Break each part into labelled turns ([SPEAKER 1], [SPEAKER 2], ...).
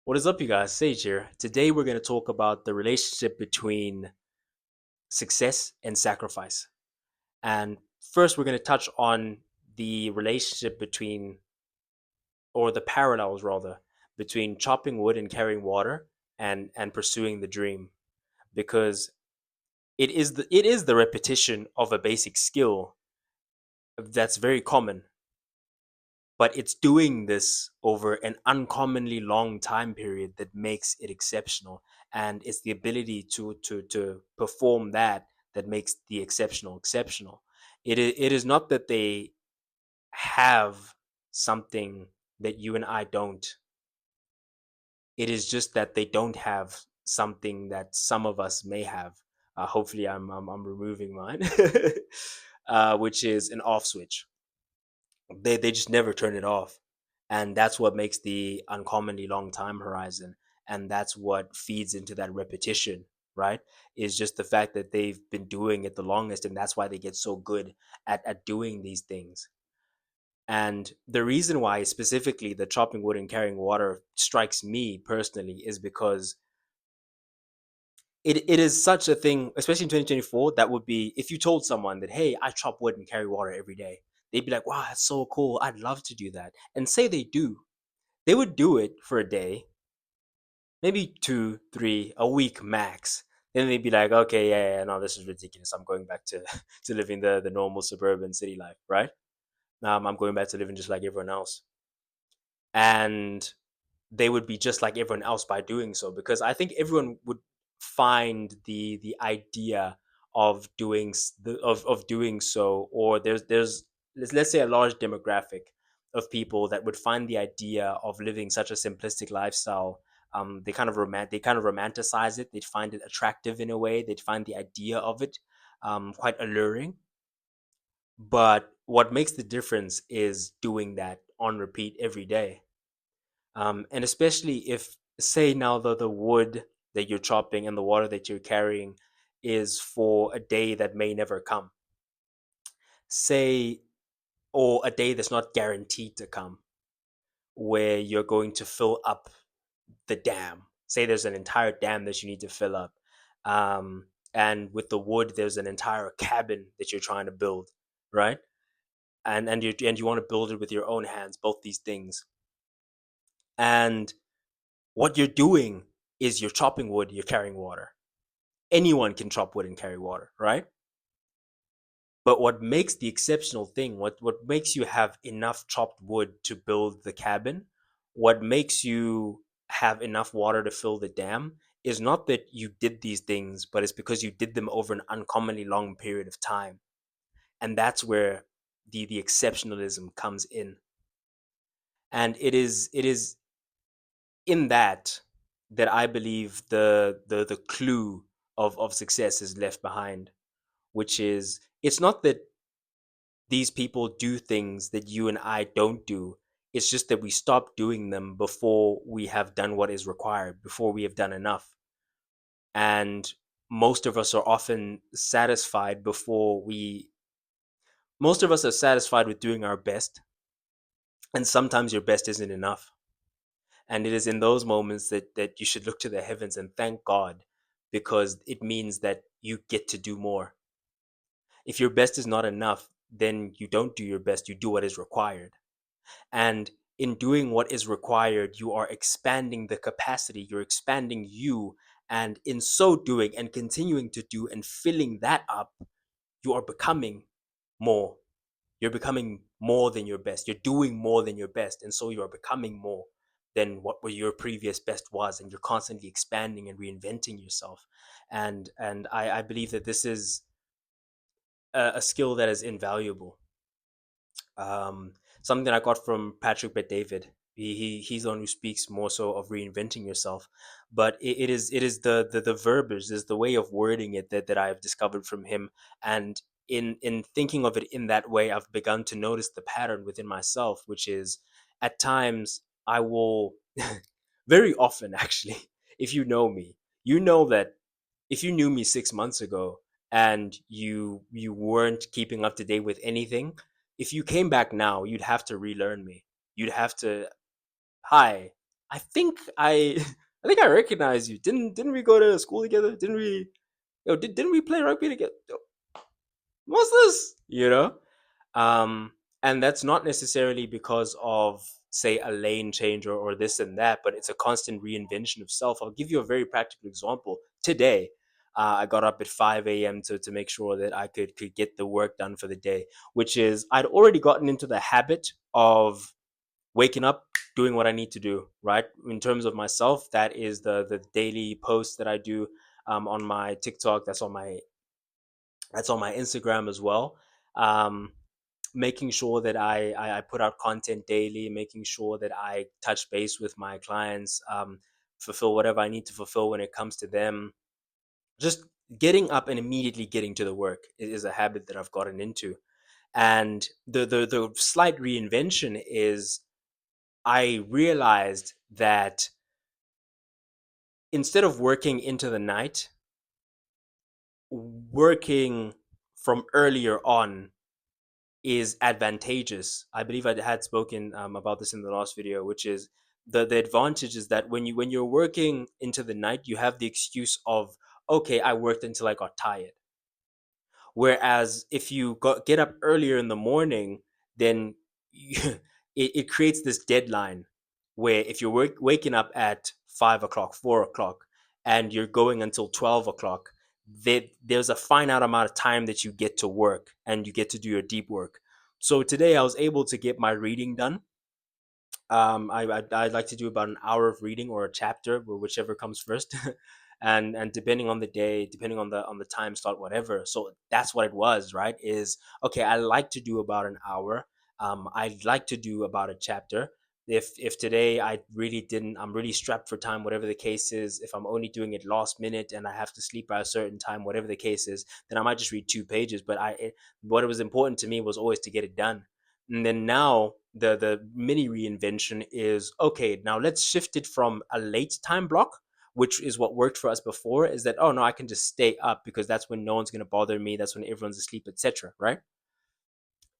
[SPEAKER 1] What is up, you guys? Sage here. Today, we're going to talk about the relationship between success and sacrifice. And first, we're going to touch on the relationship between, or the parallels rather, between chopping wood and carrying water and pursuing the dream. Because it is the repetition of a basic skill that's very common, but it's doing this over an uncommonly long time period that makes it exceptional, and it's the ability to perform that makes the exceptional exceptional. It is not that they have something that you and I don't. It is just that they don't have something that some of us may have. Hopefully I'm removing mine. Which is an off switch. They just never turn it off, and that's what makes the uncommonly long time horizon, and that's what feeds into that repetition, right? Is just the fact that they've been doing it the longest, and that's why they get so good at doing these things. And the reason why specifically the chopping wood and carrying water strikes me personally is because it is such a thing, especially in 2024. That would be, if you told someone that, hey, I chop wood and carry water every day, they'd be like, wow, that's so cool. I'd love to do that. And say they do. They would do it for a day, maybe two, three, a week max. Then they'd be like, okay, yeah, no, this is ridiculous. I'm going back to, to living the normal suburban city life, right? I'm going back to living just like everyone else. And they would be just like everyone else by doing so, because I think everyone would find the idea of of doing so, or there's let's say a large demographic of people that would find the idea of living such a simplistic lifestyle. They kind of romanticize it. They'd find it attractive in a way. They'd find the idea of it quite alluring. But what makes the difference is doing that on repeat every day. And especially if, say, now the wood that you're chopping and the water that you're carrying is for a day that may never come, say, or a day that's not guaranteed to come, where you're going to fill up the dam. Say there's an entire dam that you need to fill up. And with the wood, there's an entire cabin that you're trying to build, right? And you want to build it with your own hands, both these things. And what you're doing is you're chopping wood, you're carrying water. Anyone can chop wood and carry water, right? But what makes the exceptional thing, what makes you have enough chopped wood to build the cabin, what makes you have enough water to fill the dam, is not that you did these things, but it's because you did them over an uncommonly long period of time. And that's where the exceptionalism comes in. And it is in that I believe the clue of success is left behind, which is, it's not that these people do things that you and I don't do. It's just that we stop doing them before we have done what is required, before we have done enough. And most of us are often satisfied before we, most of us are satisfied with doing our best. And sometimes your best isn't enough. And it is in those moments that you should look to the heavens and thank God, because it means that you get to do more. If your best is not enough, then you don't do your best, you do what is required. And in doing what is required, you are expanding the capacity, you're expanding you. And in so doing and continuing to do and filling that up, you are becoming more. You're becoming more than your best. You're doing more than your best. And so you are becoming more than what your previous best was. And you're constantly expanding and reinventing yourself. And I believe that this is a skill that is invaluable. Something I got from Patrick Bet David. He's the one who speaks more so of reinventing yourself, but it is the verbiage, is the way of wording it that I've discovered from him. And in thinking of it in that way, I've begun to notice the pattern within myself, which is, at times I will, very often actually, if you know me, you know that if you knew me 6 months ago and you weren't keeping up to date with anything, if you came back now, you'd have to relearn me. You'd have to, hi, I think I I think I recognize you. Didn't we go to school together? Didn't we? Yo, didn't we play rugby together? Yo, what's this? Um, and that's not necessarily because of, say, a lane change, or this and that, but it's a constant reinvention of self. I'll give you a very practical example. Today, I got up at 5 a.m. to make sure that I could get the work done for the day, which is I'd already gotten into the habit of waking up, doing what I need to do, right? In terms of myself, that is the daily posts that I do on my TikTok. That's on my Instagram as well. Um, Making sure that I put out content daily, making sure that I touch base with my clients, fulfill whatever I need to fulfill when it comes to them. Just getting up and immediately getting to the work is a habit that I've gotten into. And the slight reinvention is I realized that instead of working into the night, working from earlier on is advantageous. I believe I had spoken about this in the last video, which is the advantage is that when you're working into the night, you have the excuse of, okay, I worked until I got tired. Whereas if you get up earlier in the morning, then you, it creates this deadline where if you're waking up at 5 o'clock, 4 o'clock, and you're going until 12 o'clock, there's a finite amount of time that you get to work and you get to do your deep work. So today I was able to get my reading done. I'd like to do about an hour of reading or a chapter, whichever comes first, and depending on the day, depending on the time slot, whatever. So that's what it was, right? Is okay. I like to do about an hour. I'd like to do about a chapter. If today I really didn't, I'm really strapped for time, whatever the case is. If I'm only doing it last minute and I have to sleep by a certain time, whatever the case is, then I might just read 2 pages. But what was important to me was always to get it done. And then now the mini reinvention is okay, now let's shift it from a late time block, which is what worked for us before, is that, oh no, I can just stay up because that's when no one's going to bother me, that's when everyone's asleep, etc., right?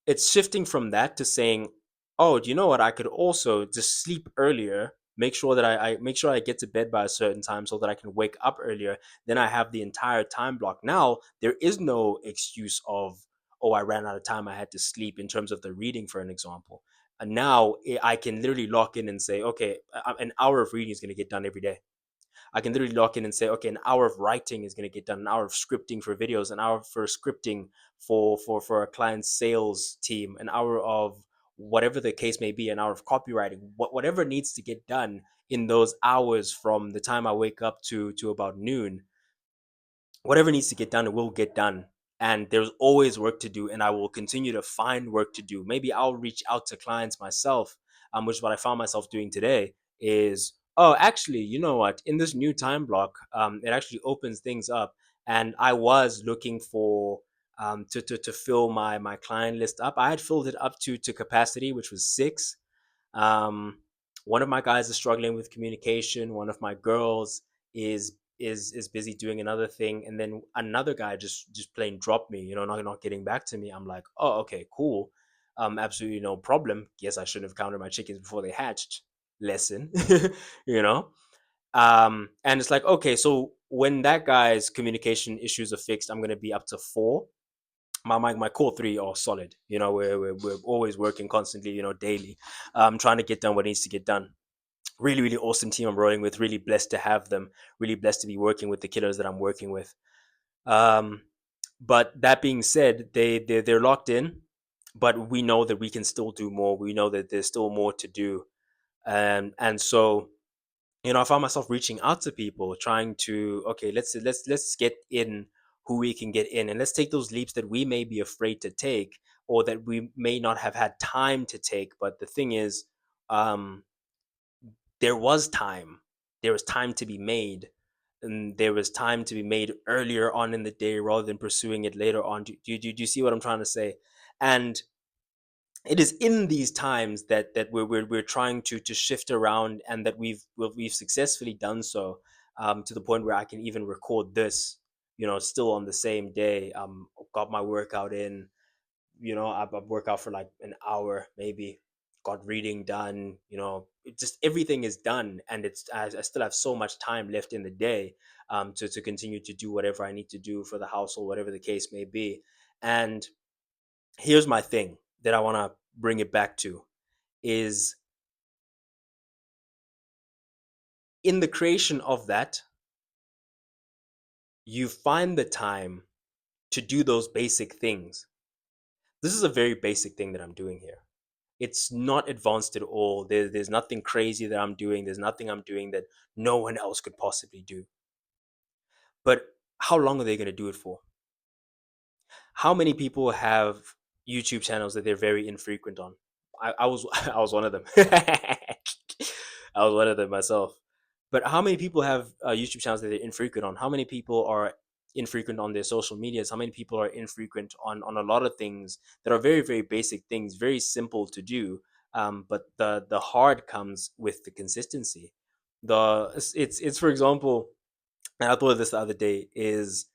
[SPEAKER 1] It's shifting from that to saying, oh, do you know what, I could also just sleep earlier, make sure that I make sure I get to bed by a certain time so that I can wake up earlier. Then I have the entire time block. Now there is no excuse of, oh, I ran out of time, I had to sleep, in terms of the reading, for an example. And now I can literally lock in and say, okay, an hour of reading is going to get done every day. I can literally lock in and say, okay, an hour of writing is going to get done, an hour of scripting for videos, an hour for scripting for a client's sales team, an hour of whatever the case may be, an hour of copywriting, whatever needs to get done in those hours from the time I wake up to about noon. Whatever needs to get done, it will get done. And there's always work to do, and I will continue to find work to do. Maybe I'll reach out to clients myself, which is what I found myself doing today. Is, oh, actually, you know what? In this new time block, it actually opens things up, and I was looking for to fill my client list up. I had filled it up to capacity, which was 6. um, One of my guys is struggling with communication. One of my girls is busy doing another thing, and then another guy just plain dropped me. Not getting back to me. I'm like, oh, okay, cool. Absolutely no problem. Guess I shouldn't have counted my chickens before they hatched. Lesson, you know. And it's like, okay, so when that guy's communication issues are fixed, I'm gonna be up to 4. My core 3 are solid. We're always working constantly, daily, trying to get done what needs to get done. Really, really awesome team I'm rolling with. Really blessed to have them. Really blessed to be working with the killers that I'm working with. Um, but that being said, they're locked in, but we know that we can still do more. We know that there's still more to do. And so, I found myself reaching out to people, trying to, okay, let's get in who we can get in, and let's take those leaps that we may be afraid to take, or that we may not have had time to take. But the thing is, um, there was time. There was time to be made, and there was time to be made earlier on in the day rather than pursuing it later on. Do you see what I'm trying to say? And it is in these times that we're trying to shift around, and that we've successfully done so, to the point where I can even record this, still on the same day. Got my workout in. I work out for like an hour maybe, got reading done, just everything is done, and I still have so much time left in the day, to continue to do whatever I need to do for the household, whatever the case may be. And here's my thing that I want to bring it back to is, in the creation of that, you find the time to do those basic things. This is a very basic thing that I'm doing here. It's not advanced at all. There's nothing crazy that I'm doing. There's nothing I'm doing that no one else could possibly do. But how long are they going to do it for? How many people have YouTube channels that they're very infrequent on? I was I was one of them. I was one of them myself. But how many people have YouTube channels that they're infrequent on? How many people are infrequent on their social medias? How many people are infrequent on a lot of things that are very, very basic things, very simple to do? But the hard comes with the consistency. It's for example, and I thought of this the other day, is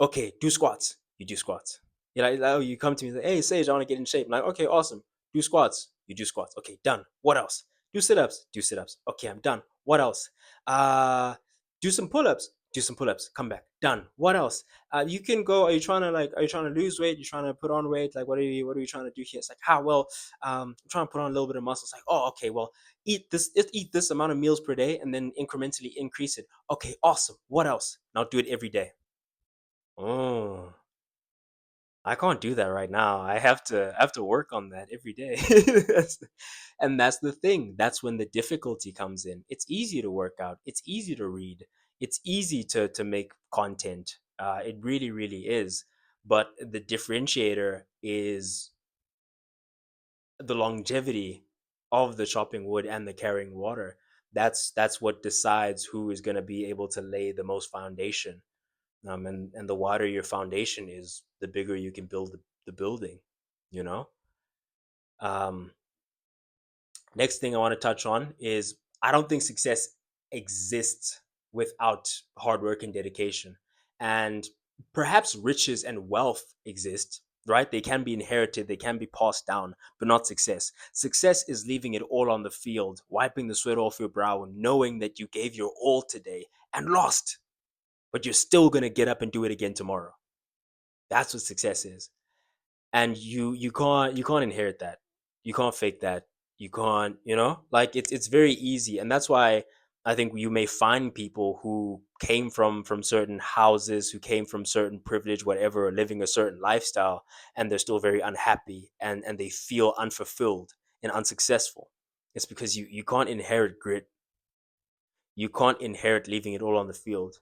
[SPEAKER 1] okay, do squats. You do squats. You come to me and say, hey, Sage, I want to get in shape. I'm like, okay, awesome. Do squats. You do squats. Okay, done. What else? Do sit-ups. Do sit-ups. Okay, I'm done. What else? Do some pull-ups. Do some pull-ups. Come back. Done. What else? You can go. Are you trying to lose weight? You trying to put on weight? Like, what are you trying to do here? It's like, well, I'm trying to put on a little bit of muscle. It's like, oh, okay, well, eat this amount of meals per day and then incrementally increase it. Okay, awesome. What else? Now do it every day. Oh, I can't do that right now. I have to work on that every day. And that's the thing. That's when the difficulty comes in. It's easy to work out. It's easy to read. It's easy to make content. It really, really is. But the differentiator is the longevity of the chopping wood and the carrying water. That's what decides who is going to be able to lay the most foundation. And the wider your foundation is, the bigger you can build the building, you know. um Next thing I want to touch on is, I don't think success exists without hard work and dedication. And perhaps riches and wealth exist, right? They can be inherited, they can be passed down, but not success. Success is leaving it all on the field, wiping the sweat off your brow, and knowing that you gave your all today and lost, but you're still going to get up and do it again tomorrow. That's what success is. And you can't inherit that. You can't fake that. You can't, like, it's very easy. And that's why I think you may find people who came from certain houses, who came from certain privilege, whatever, living a certain lifestyle, and they're still very unhappy, and they feel unfulfilled and unsuccessful. It's because you can't inherit grit. You can't inherit leaving it all on the field.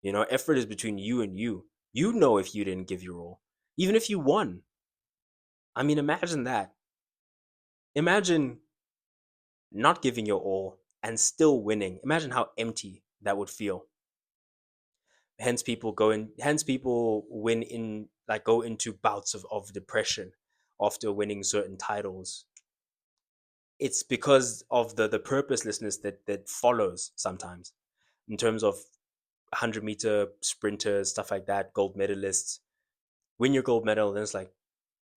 [SPEAKER 1] Effort is between you and you. You know if you didn't give your all, even if you won. I mean, imagine that. Imagine not giving your all and still winning. Imagine how empty that would feel. Hence people win in, like, go into bouts of depression after winning certain titles. It's because of the purposelessness that follows sometimes, in terms of 100-meter sprinters, stuff like that, gold medalists. Win your gold medal, then it's like,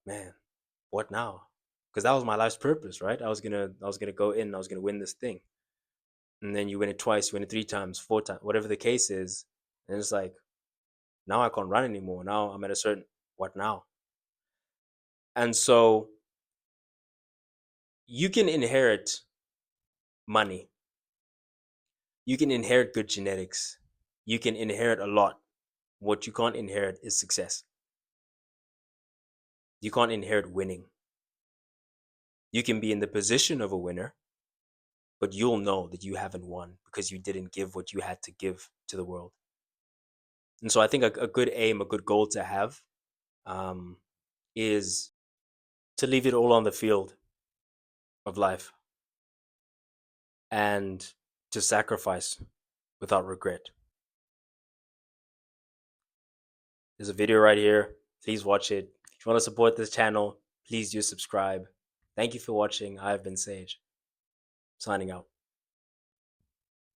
[SPEAKER 1] man, what now? Because that was my life's purpose, right? I was gonna go in, I was gonna win this thing. And then you win it twice, you win it 3 times, 4 times, whatever the case is. And it's like, now I can't run anymore. Now I'm at a certain, what now? And so you can inherit money. You can inherit good genetics. You can inherit a lot. What you can't inherit is success. You can't inherit winning. You can be in the position of a winner, but you'll know that you haven't won because you didn't give what you had to give to the world. And so I think a good aim, a good goal to have, um, is to leave it all on the field of life, and to sacrifice without regret. There's a video right here. Please watch it. If you want to support this channel, please do subscribe. Thank you for watching. I've been Sage, signing out.